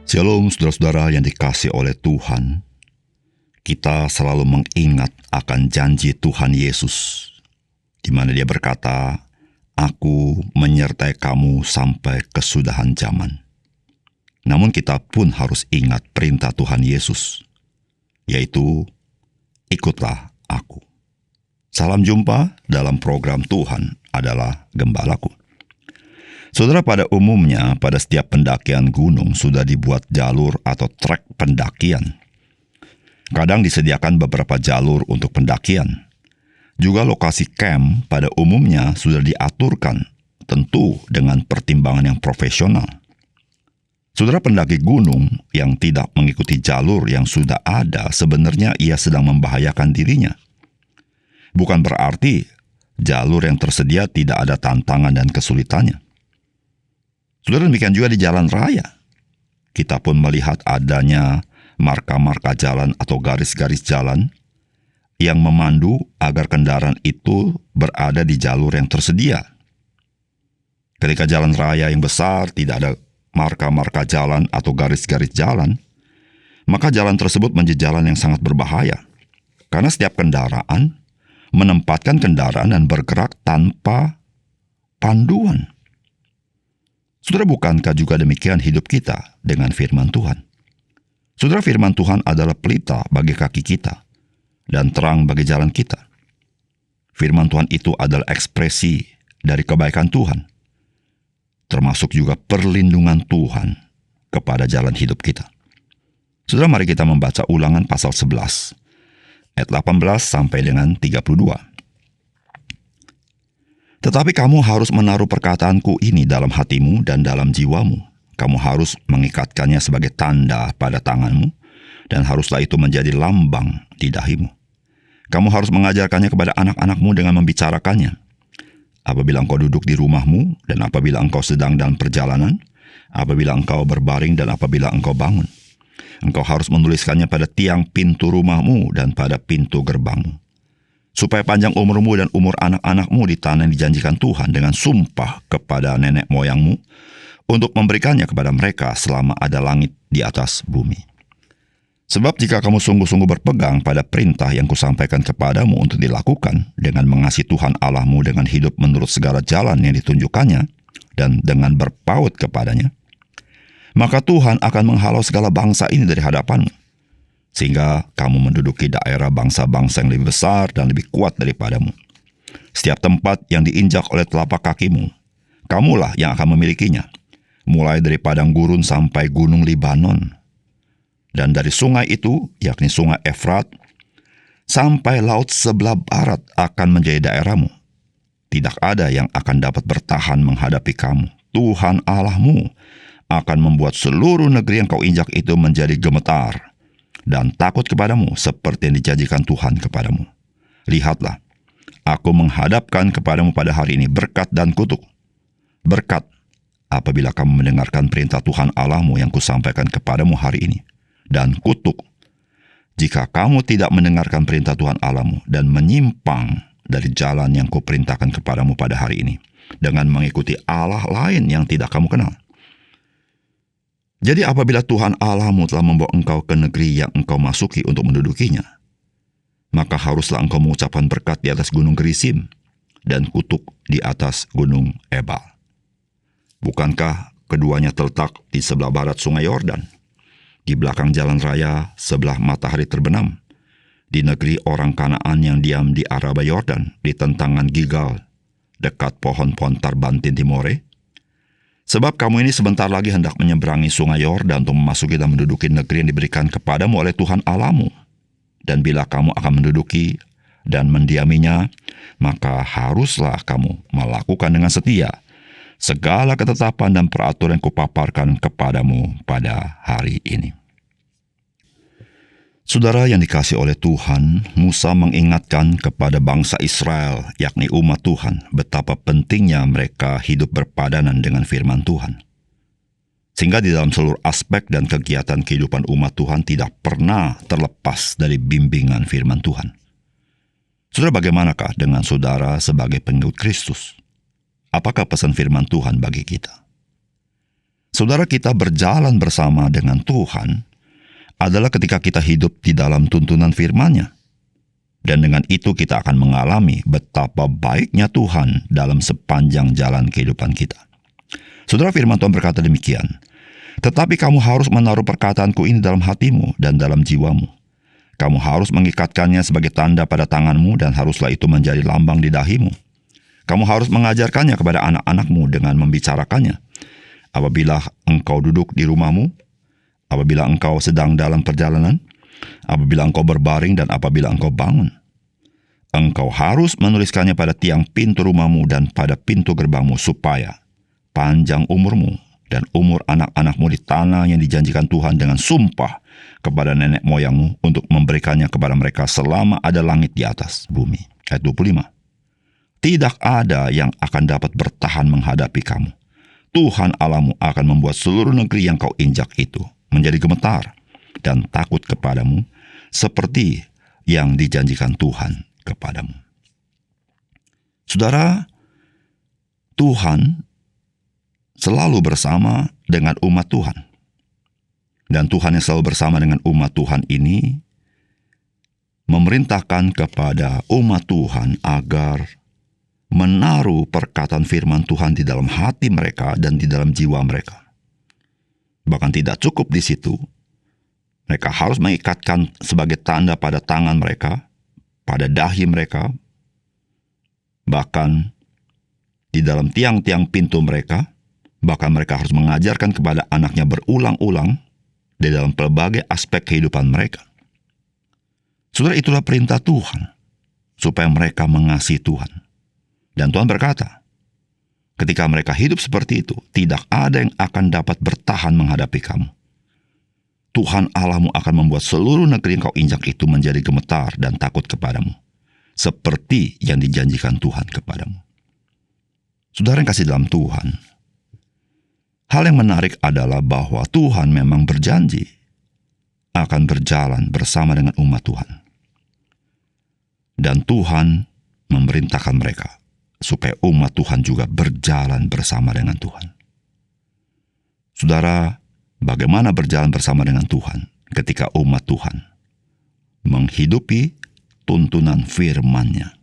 Shalom saudara-saudara yang dikasihi oleh Tuhan. Kita selalu mengingat akan janji Tuhan Yesus, di mana Dia berkata, "Aku menyertai kamu sampai kesudahan zaman." Namun kita pun harus ingat perintah Tuhan Yesus, yaitu, "Ikutlah aku." Salam jumpa dalam program Tuhan adalah Gembalaku. Saudara, pada umumnya pada setiap pendakian gunung sudah dibuat jalur atau trek pendakian. Kadang disediakan beberapa jalur untuk pendakian. Juga lokasi camp pada umumnya sudah diaturkan, tentu dengan pertimbangan yang profesional. Saudara, pendaki gunung yang tidak mengikuti jalur yang sudah ada, sebenarnya ia sedang membahayakan dirinya. Bukan berarti jalur yang tersedia tidak ada tantangan dan kesulitannya. Saudara, demikian juga di jalan raya. Kita pun melihat adanya marka-marka jalan atau garis-garis jalan yang memandu agar kendaraan itu berada di jalur yang tersedia. Ketika jalan raya yang besar tidak ada marka-marka jalan atau garis-garis jalan, maka jalan tersebut menjadi jalan yang sangat berbahaya. Karena setiap kendaraan menempatkan kendaraan dan bergerak tanpa panduan. Saudara, bukankah juga demikian hidup kita dengan firman Tuhan? Saudara, firman Tuhan adalah pelita bagi kaki kita dan terang bagi jalan kita. Firman Tuhan itu adalah ekspresi dari kebaikan Tuhan, termasuk juga perlindungan Tuhan kepada jalan hidup kita. Saudara, mari kita membaca Ulangan pasal 11, ayat 18 sampai dengan 32. "Tetapi kamu harus menaruh perkataanku ini dalam hatimu dan dalam jiwamu. Kamu harus mengikatkannya sebagai tanda pada tanganmu, dan haruslah itu menjadi lambang di dahimu. Kamu harus mengajarkannya kepada anak-anakmu dengan membicarakannya. Apabila engkau duduk di rumahmu, dan apabila engkau sedang dalam perjalanan, apabila engkau berbaring, dan apabila engkau bangun. Engkau harus menuliskannya pada tiang pintu rumahmu dan pada pintu gerbangmu. Supaya panjang umurmu dan umur anak-anakmu di tanah yang dijanjikan Tuhan dengan sumpah kepada nenek moyangmu, untuk memberikannya kepada mereka selama ada langit di atas bumi. Sebab jika kamu sungguh-sungguh berpegang pada perintah yang kusampaikan kepadamu untuk dilakukan, dengan mengasihi Tuhan Allahmu dengan hidup menurut segala jalan yang ditunjukkannya, dan dengan berpaut kepadanya, maka Tuhan akan menghalau segala bangsa ini dari hadapanmu, sehingga kamu menduduki daerah bangsa-bangsa yang lebih besar dan lebih kuat daripadamu. Setiap tempat yang diinjak oleh telapak kakimu, kamulah yang akan memilikinya, mulai dari padang gurun sampai gunung Libanon. Dan dari sungai itu, yakni sungai Efrat, sampai laut sebelah barat akan menjadi daerahmu. Tidak ada yang akan dapat bertahan menghadapi kamu. Tuhan Allahmu akan membuat seluruh negeri yang kau injak itu menjadi gemetar dan takut kepadamu seperti yang dijanjikan Tuhan kepadamu. Lihatlah, aku menghadapkan kepadamu pada hari ini berkat dan kutuk. Berkat, apabila kamu mendengarkan perintah Tuhan Allahmu yang kusampaikan kepadamu hari ini. Dan kutuk, jika kamu tidak mendengarkan perintah Tuhan Allahmu dan menyimpang dari jalan yang kuperintahkan kepadamu pada hari ini, dengan mengikuti Allah lain yang tidak kamu kenal. Jadi apabila Tuhan Allahmu telah membawa engkau ke negeri yang engkau masuki untuk mendudukinya, maka haruslah engkau mengucapkan berkat di atas gunung Gerisim dan kutuk di atas gunung Ebal. Bukankah keduanya terletak di sebelah barat sungai Yordan, di belakang jalan raya sebelah matahari terbenam, di negeri orang Kanaan yang diam di Araba Yordan, di tentangan Gilgal, dekat pohon-pohon Tarbantin di More? Sebab kamu ini sebentar lagi hendak menyeberangi sungai Yordan untuk memasuki dan menduduki negeri yang diberikan kepadamu oleh Tuhan Allahmu. Dan bila kamu akan menduduki dan mendiaminya, maka haruslah kamu melakukan dengan setia segala ketetapan dan peraturan yang kupaparkan kepadamu pada hari ini." Saudara yang dikasihi oleh Tuhan, Musa mengingatkan kepada bangsa Israel, yakni umat Tuhan, betapa pentingnya mereka hidup berpadanan dengan firman Tuhan. Sehingga di dalam seluruh aspek dan kegiatan kehidupan umat Tuhan tidak pernah terlepas dari bimbingan firman Tuhan. Saudara, bagaimanakah dengan saudara sebagai pengikut Kristus? Apakah pesan firman Tuhan bagi kita? Saudara, kita berjalan bersama dengan Tuhan adalah ketika kita hidup di dalam tuntunan firman-Nya. Dan dengan itu kita akan mengalami betapa baiknya Tuhan dalam sepanjang jalan kehidupan kita. Saudara, firman Tuhan berkata demikian, "Tetapi kamu harus menaruh perkataanku ini dalam hatimu dan dalam jiwamu. Kamu harus mengikatkannya sebagai tanda pada tanganmu dan haruslah itu menjadi lambang di dahimu. Kamu harus mengajarkannya kepada anak-anakmu dengan membicarakannya. Apabila engkau duduk di rumahmu, apabila engkau sedang dalam perjalanan, apabila engkau berbaring dan apabila engkau bangun. Engkau harus menuliskannya pada tiang pintu rumahmu dan pada pintu gerbangmu supaya panjang umurmu dan umur anak-anakmu di tanah yang dijanjikan Tuhan dengan sumpah kepada nenek moyangmu untuk memberikannya kepada mereka selama ada langit di atas bumi." Ayat 25. "Tidak ada yang akan dapat bertahan menghadapi kamu. Tuhan Allahmu akan membuat seluruh negeri yang kau injak itu menjadi gemetar dan takut kepadamu seperti yang dijanjikan Tuhan kepadamu." Saudara, Tuhan selalu bersama dengan umat Tuhan. Dan Tuhan yang selalu bersama dengan umat Tuhan ini memerintahkan kepada umat Tuhan agar menaruh perkataan firman Tuhan di dalam hati mereka dan di dalam jiwa mereka. Bahkan tidak cukup di situ, mereka harus mengikatkan sebagai tanda pada tangan mereka, pada dahi mereka, bahkan di dalam tiang-tiang pintu mereka, bahkan mereka harus mengajarkan kepada anaknya berulang-ulang di dalam berbagai aspek kehidupan mereka. Saudara, itulah perintah Tuhan, supaya mereka mengasihi Tuhan. Dan Tuhan berkata, ketika mereka hidup seperti itu, tidak ada yang akan dapat bertahan menghadapi kamu. Tuhan Allahmu akan membuat seluruh negeri yang kau injak itu menjadi gemetar dan takut kepadamu, seperti yang dijanjikan Tuhan kepadamu. Saudara yang kasih dalam Tuhan, hal yang menarik adalah bahwa Tuhan memang berjanji akan berjalan bersama dengan umat Tuhan. Dan Tuhan memerintahkan mereka supaya umat Tuhan juga berjalan bersama dengan Tuhan. Saudara, bagaimana berjalan bersama dengan Tuhan ketika umat Tuhan menghidupi tuntunan firman-Nya?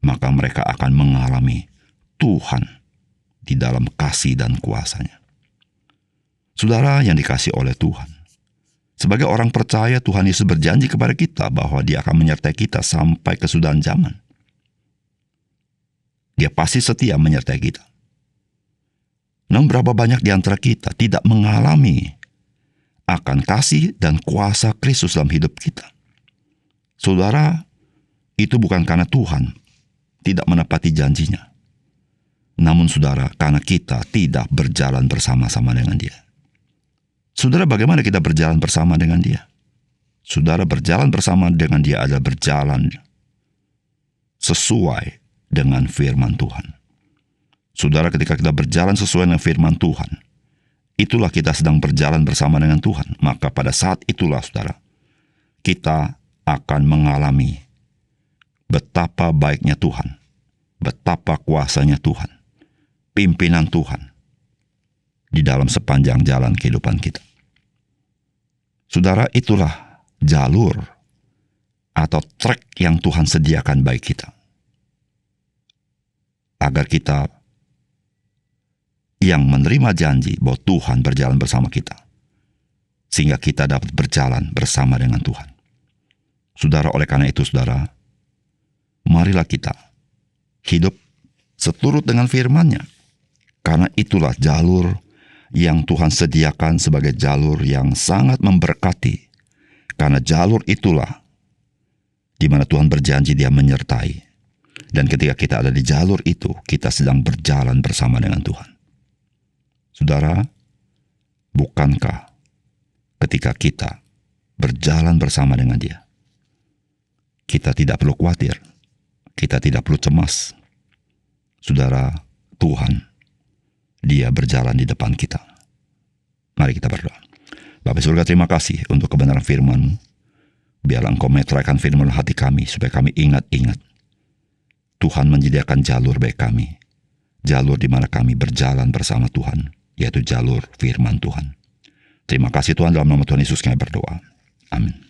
Maka mereka akan mengalami Tuhan di dalam kasih dan kuasa-Nya. Saudara yang dikasihi oleh Tuhan, sebagai orang percaya, Tuhan Yesus berjanji kepada kita bahwa Dia akan menyertai kita sampai kesudahan zaman. Dia pasti setia menyertai kita. Namun berapa banyak di antara kita tidak mengalami akan kasih dan kuasa Kristus dalam hidup kita. Saudara, itu bukan karena Tuhan tidak menepati janjinya. Namun saudara, karena kita tidak berjalan bersama-sama dengan Dia. Saudara, bagaimana kita berjalan bersama dengan Dia? Saudara, berjalan bersama dengan Dia adalah berjalan sesuai dengan firman Tuhan. Saudara, ketika kita berjalan sesuai dengan firman Tuhan, itulah kita sedang berjalan bersama dengan Tuhan. Maka pada saat itulah, saudara, kita akan mengalami betapa baiknya Tuhan, betapa kuasanya Tuhan, pimpinan Tuhan di dalam sepanjang jalan kehidupan kita. Saudara, itulah jalur atau trek yang Tuhan sediakan bagi kita, agar kita yang menerima janji bahwa Tuhan berjalan bersama kita, sehingga kita dapat berjalan bersama dengan Tuhan. Saudara, oleh karena itu, saudara, marilah kita hidup seturut dengan firman-Nya, karena itulah jalur yang Tuhan sediakan sebagai jalur yang sangat memberkati, karena jalur itulah di mana Tuhan berjanji Dia menyertai. Dan ketika kita ada di jalur itu, kita sedang berjalan bersama dengan Tuhan. Saudara, bukankah ketika kita berjalan bersama dengan Dia, kita tidak perlu khawatir, kita tidak perlu cemas. Saudara, Tuhan, Dia berjalan di depan kita. Mari kita berdoa. Bapa surga, terima kasih untuk kebenaran firman-Mu. Biarlah Engkau meteraikan firman hati kami, supaya kami ingat-ingat Tuhan menyediakan jalur bagi kami, jalur di mana kami berjalan bersama Tuhan, yaitu jalur firman Tuhan. Terima kasih Tuhan, dalam nama Tuhan Yesus kami berdoa. Amin.